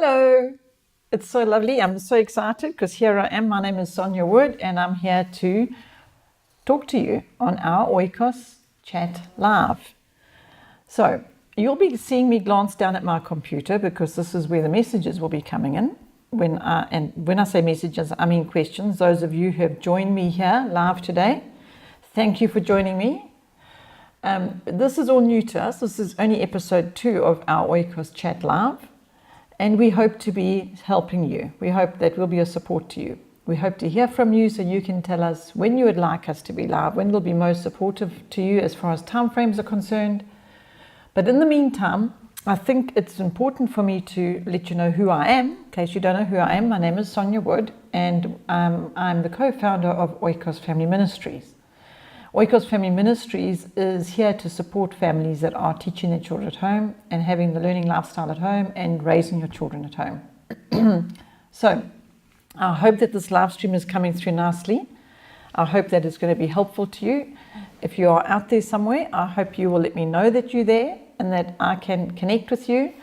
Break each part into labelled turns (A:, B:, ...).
A: Hello, it's so lovely. I'm so excited because here I am. My name is Sonia Wood and I'm here to talk to you on our Oikos chat live. So you'll be seeing me glance down at my computer because this is where the messages will be coming in. When I say messages, I mean questions. Those of you who have joined me here live today, thank you for joining me. This is all new to us. This is only episode 2 of our Oikos chat live. And we hope to be helping you. We hope that we'll be a support to you. We hope to hear from you so you can tell us when you would like us to be live, when we'll be most supportive to you as far as timeframes are concerned. But in the meantime, I think it's important for me to let you know who I am. In case you don't know who I am, my name is Sonia Wood and I'm the co-founder of Oikos Family Ministries. Oikos Family Ministries is here to support families that are teaching their children at home and having the learning lifestyle at home and raising your children at home. So I hope that this live stream is coming through nicely. I hope that it's going to be helpful to you. If you are out there somewhere, I hope you will let me know that you're there and that I can connect with you.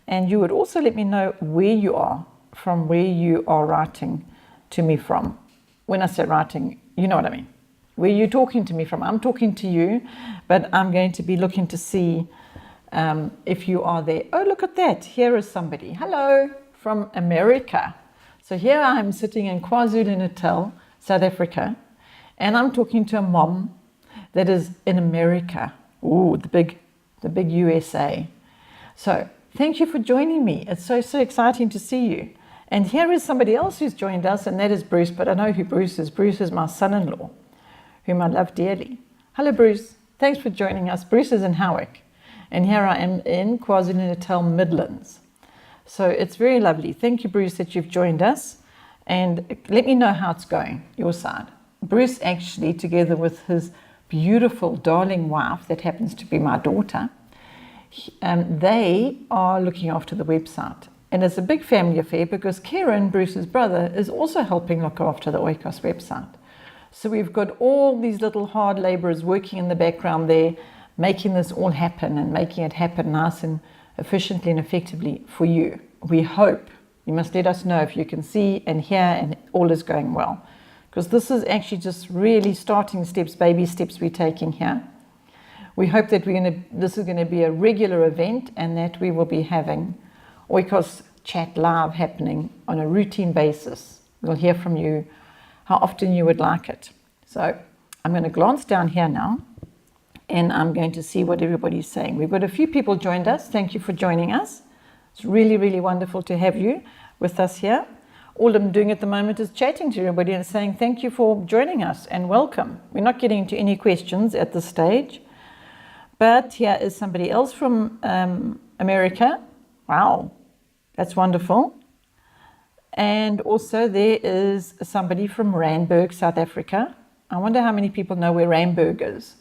A: And you would also let me know where you are, from where you are writing to me from. When I say writing, you know what I mean. Where you're talking to me from. I'm talking to you, but I'm going to be looking to see if you are there. Oh, look at that. Here is somebody. Hello, from America. So here I am sitting in KwaZulu-Natal, South Africa, and I'm talking to a mom that is in America. Ooh, the big USA. So thank you for joining me. It's so exciting to see you. And here is somebody else who's joined us, and that is Bruce, but I know who Bruce is. Bruce is my son-in-law, whom I love dearly. Hello, Bruce. Thanks for joining us. Bruce is in Hijacked, and here I am in KwaZulu-Natal Midlands. So it's very lovely. Thank you, Bruce, that you've joined us, and let me know how it's going, your side. Bruce actually, together with his beautiful, darling wife, that happens to be my daughter, they are looking after the website. And it's a big family affair because Kieran, Bruce's brother, is also helping look after the Oikos website. So we've got all these little hard laborers working in the background there, making this all happen and making it happen nice and efficiently and effectively for you. We hope. You must let us know if you can see and hear and all is going well. Because this is actually just really starting steps, baby steps we're taking here. We hope that this is going to be a regular event and that we will be having Oikos Chat Live happening on a routine basis. We'll hear from you how often you would like it. So I'm going to glance down here now and I'm going to see what everybody's saying. We've got a few people joined us. Thank you for joining us. It's really, really wonderful to have you with us here. All I'm doing at the moment is chatting to everybody and saying thank you for joining us and welcome. We're not getting into any questions at this stage, but here is somebody else from America. Wow, that's wonderful. And also there is somebody from Randburg, South Africa. I wonder how many people know where Randburg is.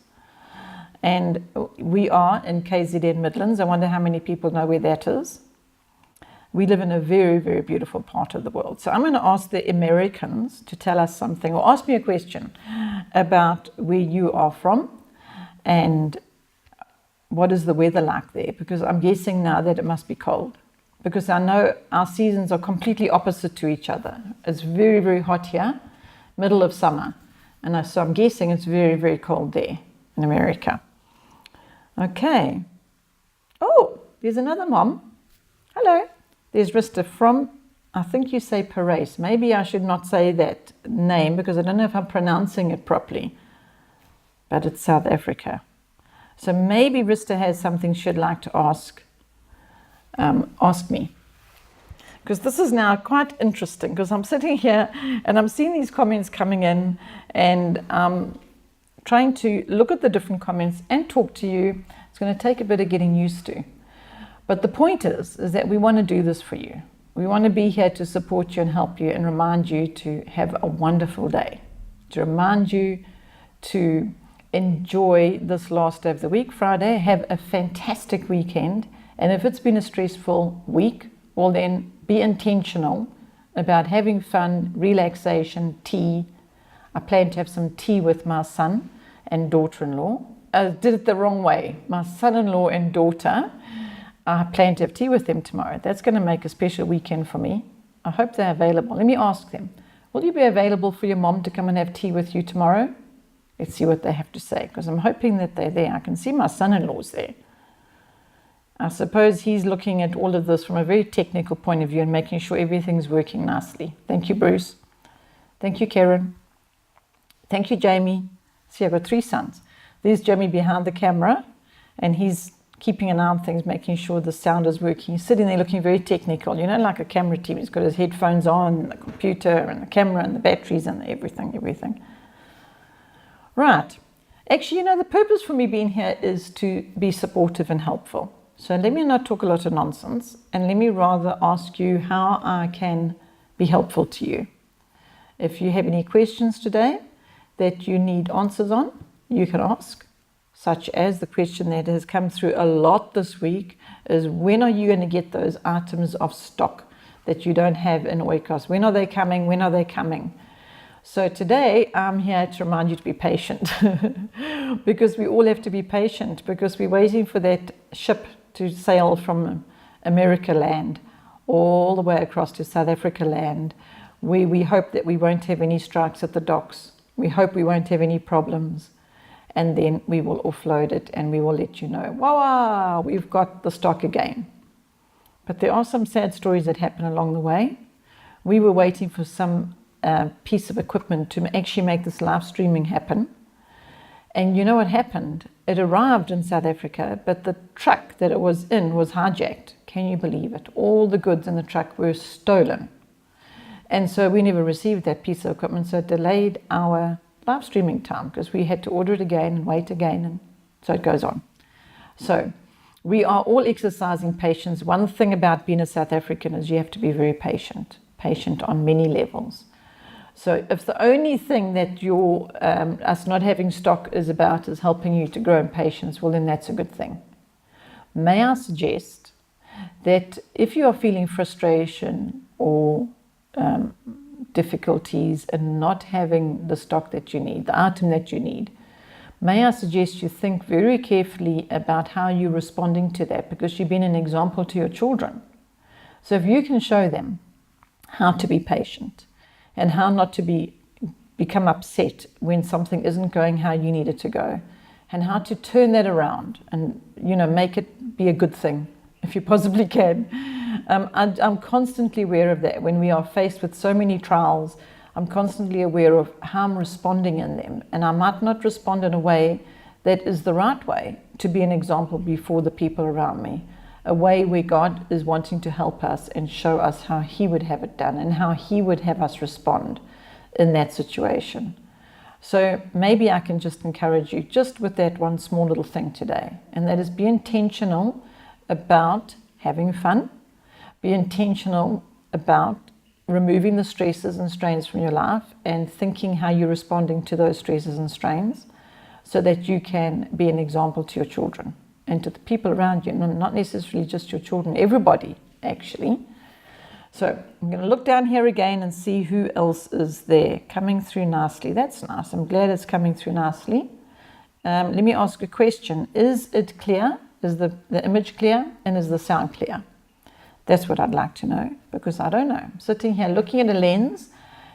A: And we are in KZN Midlands. I wonder how many people know where that is. We live in a very, very beautiful part of the world. So I'm going to ask the Americans to tell us something or ask me a question about where you are from and what is the weather like there, because I'm guessing now that it must be cold. Because I know our seasons are completely opposite to each other. It's very, very hot here, middle of summer. And so I'm guessing it's very, very cold there in America. Okay. Oh, there's another mom. Hello. There's Rista from, I think you say Paris. Maybe I should not say that name because I don't know if I'm pronouncing it properly. But it's South Africa. So maybe Rista has something she'd like to ask me, because this is now quite interesting, because I'm sitting here and I'm seeing these comments coming in and trying to look at the different comments and talk to you. It's going to take a bit of getting used to, but the point is that we want to do this for you. We want to be here to support you and help you and remind you to have a wonderful day, to remind you to enjoy this last day of the week, Friday, have a fantastic weekend. And if it's been a stressful week, well then be intentional about having fun, relaxation, tea. I plan to have some tea with my son and daughter-in-law. I did it the wrong way. My son-in-law and daughter I plan to have tea with them tomorrow. That's going to make a special weekend for me. I hope they're available. Let me ask them, will you be available for your mom to come and have tea with you tomorrow? Let's see what they have to say, because I'm hoping that they're there. I can see my son-in-law's there. I suppose he's looking at all of this from a very technical point of view and making sure everything's working nicely. Thank you, Bruce. Thank you, Karen. Thank you, Jamie. See, I've got 3 sons. There's Jamie behind the camera, and he's keeping an eye on things, making sure the sound is working. He's sitting there looking very technical, like a camera team. He's got his headphones on, the computer, and the camera, and the batteries, and everything. Right. Actually, the purpose for me being here is to be supportive and helpful. So let me not talk a lot of nonsense, and let me rather ask you how I can be helpful to you. If you have any questions today that you need answers on, you can ask, such as the question that has come through a lot this week is, when are you going to get those items of stock that you don't have in Oikos? When are they coming? When are they coming? So today I'm here to remind you to be patient because we all have to be patient, because we're waiting for that ship to sail from America land all the way across to South Africa land, where we hope that we won't have any strikes at the docks. We hope we won't have any problems. And then we will offload it and we will let you know, wow, we've got the stock again. But there are some sad stories that happen along the way. We were waiting for some piece of equipment to actually make this live streaming happen. And you know what happened? It arrived in South Africa, but the truck that it was in was hijacked. Can you believe it? All the goods in the truck were stolen. And so we never received that piece of equipment, so it delayed our live streaming time because we had to order it again and wait again, and so it goes on. So we are all exercising patience. One thing about being a South African is you have to be very patient on many levels. So if the only thing that your us not having stock is about is helping you to grow in patience, well, then that's a good thing. May I suggest that if you are feeling frustration or difficulties in not having the stock that you need, the item that you need, may I suggest you think very carefully about how you're responding to that, because you've been an example to your children. So if you can show them how to be patient and how not to become upset when something isn't going how you need it to go, and how to turn that around and make it be a good thing if you possibly can. I'm constantly aware of that. When we are faced with so many trials, I'm constantly aware of how I'm responding in them, and I might not respond in a way that is the right way to be an example before the people around me, a way where God is wanting to help us and show us how He would have it done and how He would have us respond in that situation. So maybe I can just encourage you just with that one small little thing today, and that is be intentional about having fun. Be intentional about removing the stresses and strains from your life and thinking how you're responding to those stresses and strains so that you can be an example to your children and to the people around you, not necessarily just your children, everybody actually. So I'm going to look down here again and see who else is there coming through nicely. That's nice. I'm glad it's coming through nicely. Let me ask a question. Is it clear? Is the image clear? And is the sound clear? That's what I'd like to know, because I don't know. I'm sitting here looking at a lens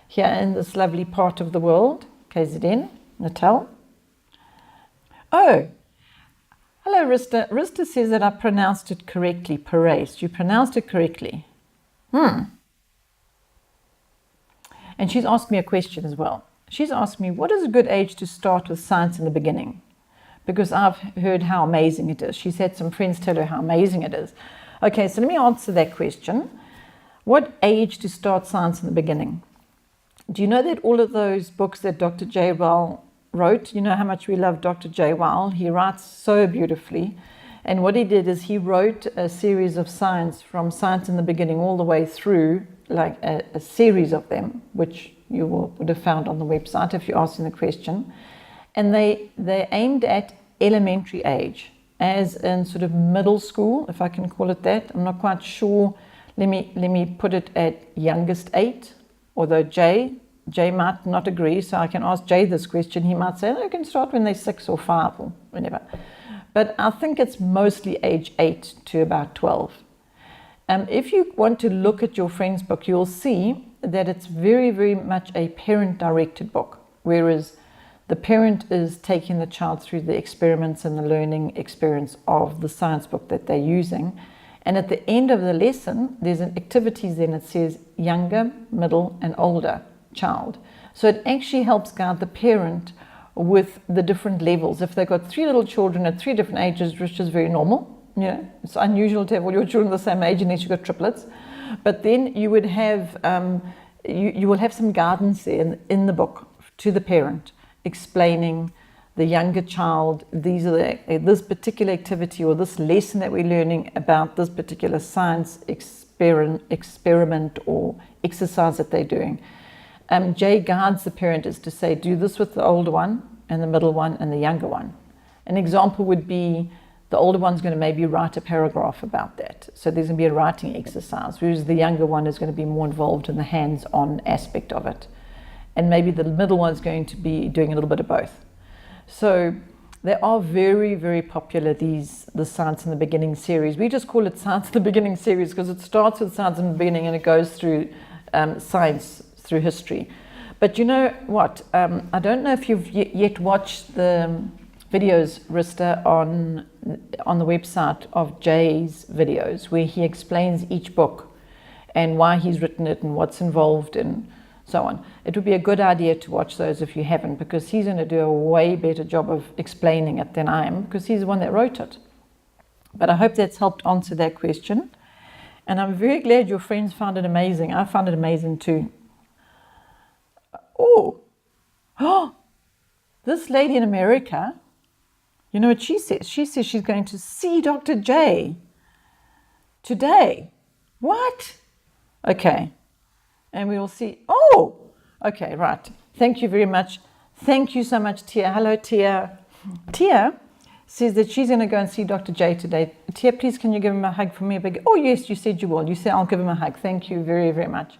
A: here in this lovely part of the world, KZN, Natal. Oh, hello, Rista. Rista says that I pronounced it correctly, Perez. You pronounced it correctly. And she's asked me a question as well. She's asked me, what is a good age to start with science in the beginning? Because I've heard how amazing it is. She's had some friends tell her how amazing it is. Okay, so let me answer that question. What age to start science in the beginning? Do you know that all of those books that Dr. J. Weil wrote, you know how much we love Dr. J. Weil? He writes so beautifully. And what he did is he wrote a series of science from science in the beginning all the way through, like a series of them, which you would have found on the website if you're asking the question. And they aimed at elementary age, as in sort of middle school, if I can call it that. I'm not quite sure. Let me put it at youngest 8, although Jay might not agree, so I can ask Jay this question. He might say, no, you can start when they're 6 or 5 or whenever. But I think it's mostly age 8 to about 12. If you want to look at your friend's book, you'll see that it's very, very much a parent-directed book, whereas the parent is taking the child through the experiments and the learning experience of the science book that they're using. And at the end of the lesson, there's an activities then it says younger, middle, and older child. So it actually helps guide the parent with the different levels. If they've got 3 little children at 3 different ages, which is very normal, you know, it's unusual to have all your children the same age unless you've got triplets. But then you would have, you will have some guidance there in the book to the parent, explaining the younger child, these are this particular activity or this lesson that we're learning about this particular science experiment or exercise that they're doing. Jay guides the parent is to say, do this with the older one and the middle one and the younger one. An example would be the older one's going to maybe write a paragraph about that. So there's going to be a writing exercise, whereas the younger one is going to be more involved in the hands-on aspect of it. And maybe the middle one's going to be doing a little bit of both. So they are very, very popular, the Science in the Beginning series. We just call it Science in the Beginning series because it starts with science in the beginning and it goes through science through history. But you know what? I don't know if you've yet watched the videos, Rista, on the website of Jay's videos, where he explains each book and why he's written it and what's involved and so on. It would be a good idea to watch those if you haven't, because he's going to do a way better job of explaining it than I am, because he's the one that wrote it. But I hope that's helped answer that question. And I'm very glad your friends found it amazing. I found it amazing too. Oh, this lady in America, you know what she says? She says she's going to see Dr. J today. What? Okay. And we will see. Oh, okay, right. Thank you very much. Thank you so much, Tia. Hello, Tia. Tia says that she's going to go and see Dr. J today. Tia, please, can you give him a hug for me? Oh, yes, you said you will. You said I'll give him a hug. Thank you very, very much.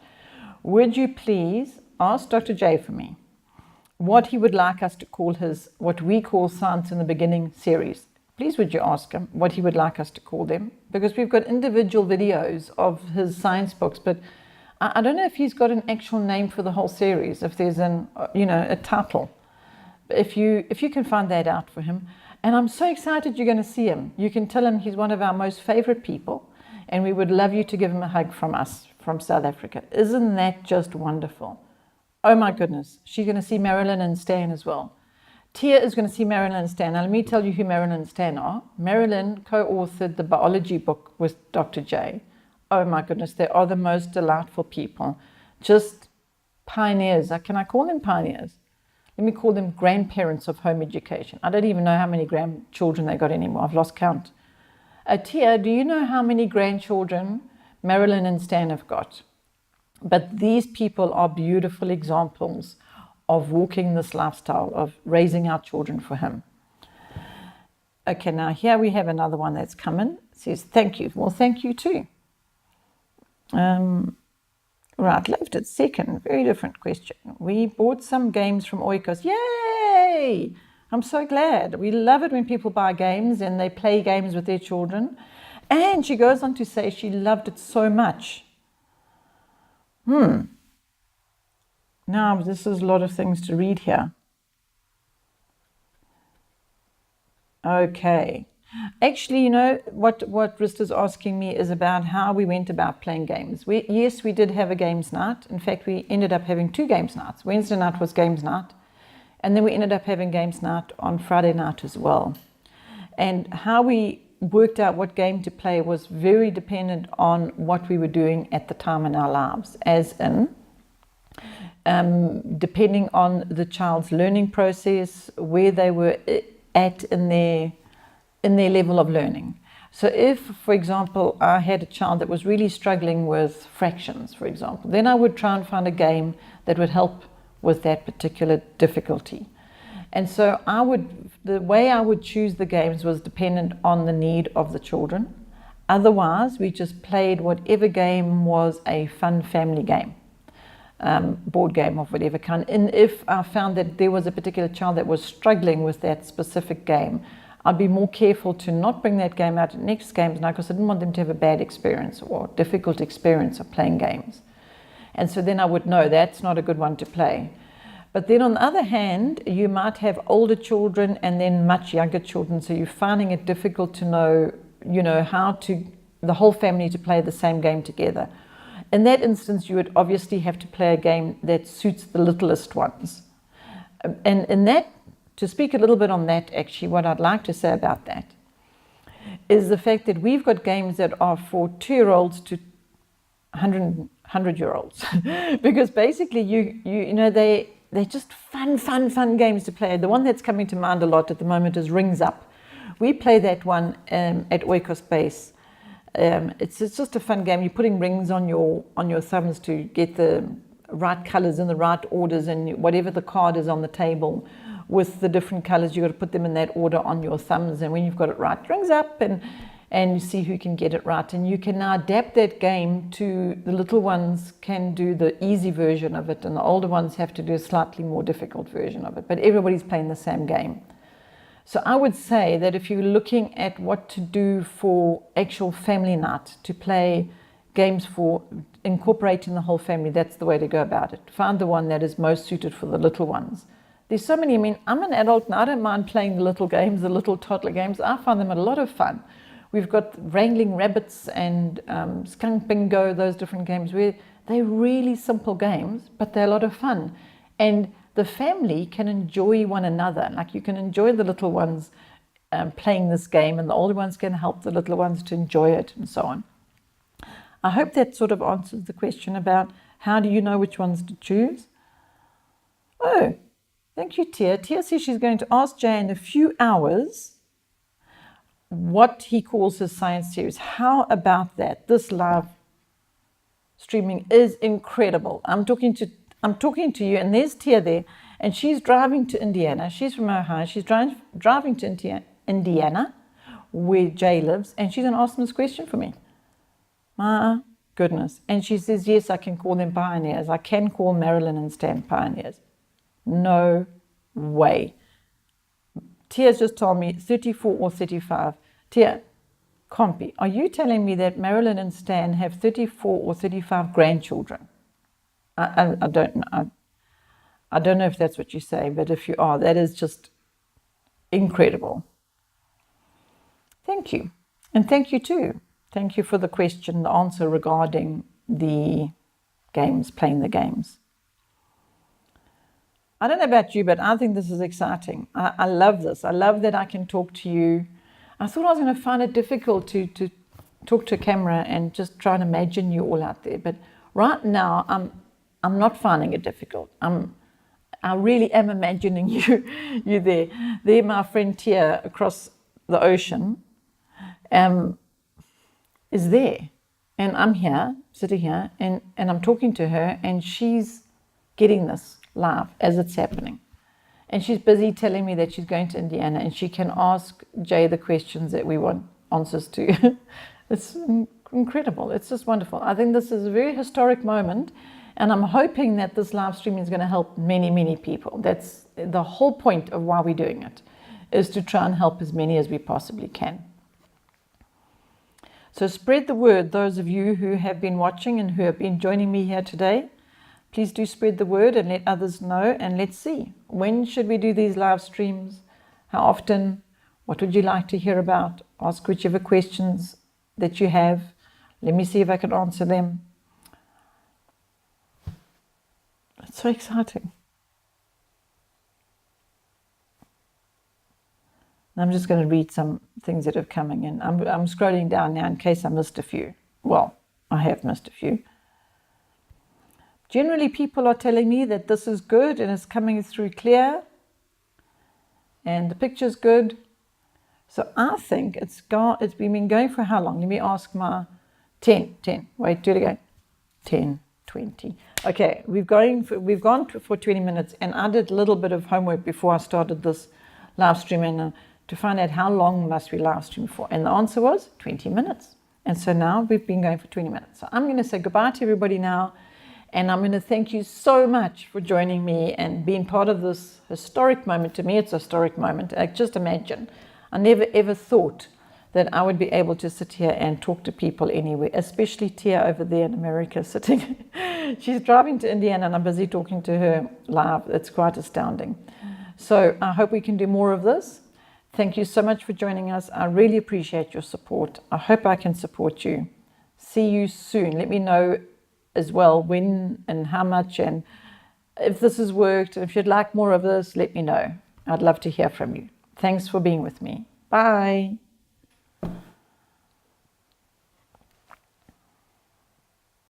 A: Would you please ask Dr. J for me what he would like us to call what we call Science in the Beginning series. Please would you ask him what he would like us to call them? Because we've got individual videos of his science books, but I don't know if he's got an actual name for the whole series, if there's a title. If you can find that out for him. And I'm so excited you're going to see him. You can tell him he's one of our most favorite people, and we would love you to give him a hug from us, from South Africa. Isn't that just wonderful? Oh my goodness, she's going to see Marilyn and Stan as well. Tia is going to see Marilyn and Stan. Now let me tell you who Marilyn and Stan are. Marilyn co-authored the biology book with Dr. J. Oh my goodness, they are the most delightful people. Just pioneers. Can I call them pioneers? Let me call them grandparents of home education. I don't even know how many grandchildren they got anymore. I've lost count. Tia, do you know how many grandchildren Marilyn and Stan have got? But these people are beautiful examples of walking this lifestyle, of raising our children for him. Okay, now here we have another one that's come in. It says, thank you. Well, thank you too. Right, left it second. Very different question. We bought some games from Oikos. Yay! I'm so glad. We love it when people buy games and they play games with their children. And she goes on to say she loved it so much. Now, this is a lot of things to read here. Okay. Actually, you know, what Rista's asking me is about how we went about playing games. Yes, we did have a games night. In fact, we ended up having 2 games nights. Wednesday night was games night. And then we ended up having games night on Friday night as well. And how we worked out what game to play was very dependent on what we were doing at the time in our lives, as in depending on the child's learning process, where they were at in their level of learning. So if, for example, I had a child that was really struggling with fractions, for example, then I would try and find a game that would help with that particular difficulty. And so the way I would choose the games was dependent on the need of the children. Otherwise, we just played whatever game was a fun family game, board game of whatever kind. And if I found that there was a particular child that was struggling with that specific game, I'd be more careful to not bring that game out at next games now, because I didn't want them to have a bad experience or difficult experience of playing games. And so then I would know that's not a good one to play. But then on the other hand, you might have older children and then much younger children, so you're finding it difficult to know, how to, the whole family to play the same game together. In that instance, you would obviously have to play a game that suits the littlest ones. And in that, to speak a little bit on that, actually, what I'd like to say about that is the fact that we've got games that are for 2-year-olds to 100-year-olds. Because basically, they're just fun games to play. The one that's coming to mind a lot at the moment is Rings Up. We play that one at Oikos base. It's just a fun game. You're putting rings on your thumbs to get the right colors in the right orders, and whatever the card is on the table with the different colors, you've got to put them in that order on your thumbs. And when you've got it right, rings up, and you see who can get it right. And you can now adapt that game to the little ones can do the easy version of it, and the older ones have to do a slightly more difficult version of it. But everybody's playing the same game. So I would say that if you're looking at what to do for actual family night, to play games for incorporating the whole family, that's the way to go about it. Find the one that is most suited for the little ones. There's so many. I mean, I'm an adult and I don't mind playing the little games, the little toddler games. I find them a lot of fun. We've got Wrangling Rabbits and Skunk Bingo, those different games where they're really simple games, but they're a lot of fun. And the family can enjoy one another. Like, you can enjoy the little ones playing this game, and the older ones can help the little ones to enjoy it, and so on. I hope that sort of answers the question about how do you know which ones to choose. Oh, thank you, Tia. Tia says she's going to ask Jay in a few hours what he calls his science series. How about that? This live streaming is incredible. I'm talking to you, and there's Tia there, and she's driving to Indiana. She's from Ohio. She's driving to Indiana, where Jay lives, and she's going to ask him this question for me. My goodness. And she says, yes, I can call them pioneers. I can call Marilyn and Stan pioneers. No way. Tia's just told me 34 or 35. Tia, Compy, are you telling me that Marilyn and Stan have 34 or 35 grandchildren? I don't know. I don't know if that's what you say, but if you are, that is just incredible. Thank you. And thank you too. Thank you for the question, the answer regarding the games, playing the games. I don't know about you, but I think this is exciting. I love this. I love that I can talk to you. I thought I was going to find it difficult to talk to a camera and just try and imagine you all out there. But right now, I'm not finding it difficult. I really am imagining you there. There, my friend Tia across the ocean is there. And I'm here, sitting here, and I'm talking to her, and she's getting this live as it's happening. And she's busy telling me that she's going to Indiana, and she can ask Jay the questions that we want answers to. It's incredible. It's just wonderful. I think this is a very historic moment, and I'm hoping that this live stream is going to help many, many people. That's the whole point of why we're doing it, is to try and help as many as we possibly can. So spread the word, those of you who have been watching and who have been joining me here today. Please do spread the word and let others know, and let's see. When should we do these live streams? How often? What would you like to hear about? Ask whichever questions that you have. Let me see if I can answer them. It's so exciting. I'm just going to read some things that are coming in. I'm scrolling down now in case I missed a few. Well, I have missed a few. Generally, people are telling me that this is good and it's coming through clear and the picture's good. So I think it's been going for how long? Let me ask my 10. Wait, do it again. 10, 20. Okay, we've gone for 20 minutes, and I did a little bit of homework before I started this live streaming to find out how long must we live stream for. And the answer was 20 minutes. And so now we've been going for 20 minutes. So I'm going to say goodbye to everybody now. And I'm going to thank you so much for joining me and being part of this historic moment. To me, it's a historic moment. Just imagine. I never ever thought that I would be able to sit here and talk to people anywhere, especially Tia over there in America sitting. She's driving to Indiana and I'm busy talking to her live. It's quite astounding. So I hope we can do more of this. Thank you so much for joining us. I really appreciate your support. I hope I can support you. See you soon. Let me know as well when and how much, and if this has worked. If you'd like more of this, let me know. I'd love to hear from you. Thanks for being with me. Bye.